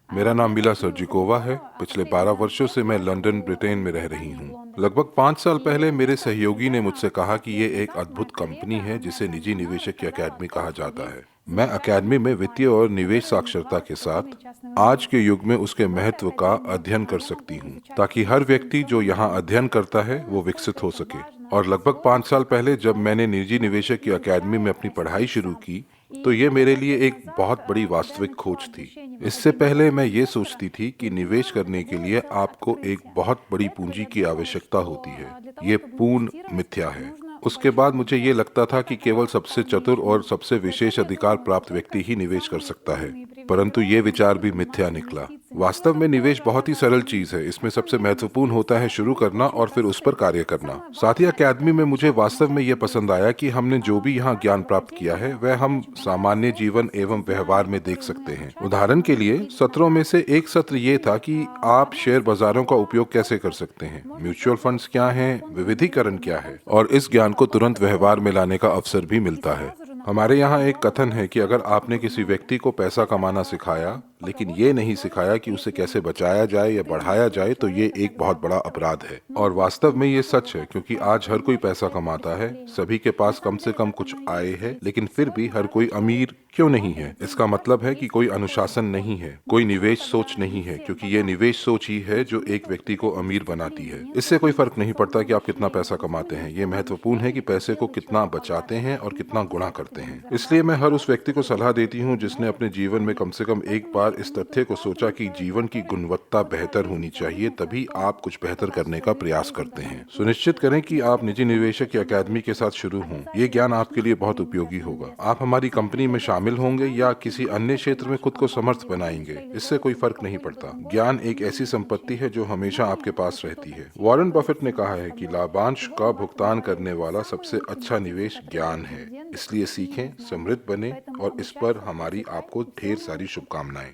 मेरा नाम मिला सर्जिकोवा है। पिछले 12 वर्षों से मैं लंदन, ब्रिटेन में रह रही हूँ। लगभग 5 साल पहले मेरे सहयोगी ने मुझसे कहा कि ये एक अद्भुत कंपनी है जिसे निजी निवेशक की अकेडमी कहा जाता है। मैं अकेडमी में वित्तीय और निवेश साक्षरता के साथ आज के युग में उसके महत्व का अध्ययन कर सकती हूँ, ताकि हर व्यक्ति जो यहाँ अध्ययन करता है वो विकसित हो सके। और लगभग 5 साल पहले जब मैंने निजी निवेशक की अकेडमी में अपनी पढ़ाई शुरू की, तो ये मेरे लिए एक बहुत बड़ी वास्तविक खोज थी। इससे पहले मैं ये सोचती थी कि निवेश करने के लिए आपको एक बहुत बड़ी पूंजी की आवश्यकता होती है। ये पूर्ण मिथ्या है। उसके बाद मुझे ये लगता था कि केवल सबसे चतुर और सबसे विशेष अधिकार प्राप्त व्यक्ति ही निवेश कर सकता है, परंतु ये विचार भी मिथ्या निकला। वास्तव में निवेश बहुत ही सरल चीज है। इसमें सबसे महत्वपूर्ण होता है शुरू करना और फिर उस पर कार्य करना। साथ ही अकेडमी में मुझे वास्तव में ये पसंद आया कि हमने जो भी यहाँ ज्ञान प्राप्त किया है वह हम सामान्य जीवन एवं व्यवहार में देख सकते हैं। उदाहरण के लिए सत्रों में से एक सत्र ये था कि आप शेयर बाजारों का उपयोग कैसे कर सकते हैं, म्यूचुअल फंड्स क्या हैं, विविधीकरण क्या है, और इस ज्ञान को तुरंत व्यवहार में लाने का अवसर भी मिलता है। हमारे यहाँ एक कथन है कि अगर आपने किसी व्यक्ति को पैसा कमाना सिखाया लेकिन ये नहीं सिखाया कि उसे कैसे बचाया जाए या बढ़ाया जाए, तो ये एक बहुत बड़ा अपराध है। और वास्तव में ये सच है, क्योंकि आज हर कोई पैसा कमाता है, सभी के पास कम से कम कुछ आय है, लेकिन फिर भी हर कोई अमीर क्यों नहीं है? इसका मतलब है कि कोई अनुशासन नहीं है, कोई निवेश सोच नहीं है, क्योंकि ये निवेश सोच ही है जो एक व्यक्ति को अमीर बनाती है। इससे कोई फर्क नहीं पड़ता कि आप कितना पैसा कमाते हैं, ये महत्वपूर्ण है कि पैसे को कितना बचाते हैं और कितना गुणा करते हैं। इसलिए मैं हर उस व्यक्ति को सलाह देती हूँ जिसने अपने जीवन में कम से कम एक बार इस तथ्य को सोचा कि जीवन की गुणवत्ता बेहतर होनी चाहिए, तभी आप कुछ बेहतर करने का प्रयास करते हैं। सुनिश्चित करें कि आप निजी निवेशक की अकेडमी के साथ शुरू हों। ये ज्ञान आपके लिए बहुत उपयोगी होगा। आप हमारी कंपनी में शामिल होंगे या किसी अन्य क्षेत्र में खुद को समर्थ बनाएंगे, इससे कोई फर्क नहीं पड़ता। ज्ञान एक ऐसी संपत्ति है जो हमेशा आपके पास रहती है। वॉरेन बफेट ने कहा है कि लाभांश का भुगतान करने वाला सबसे अच्छा निवेश ज्ञान है। इसलिए सीखें, समृद्ध बने, और इस पर हमारी आपको ढेर सारी शुभकामनाएं।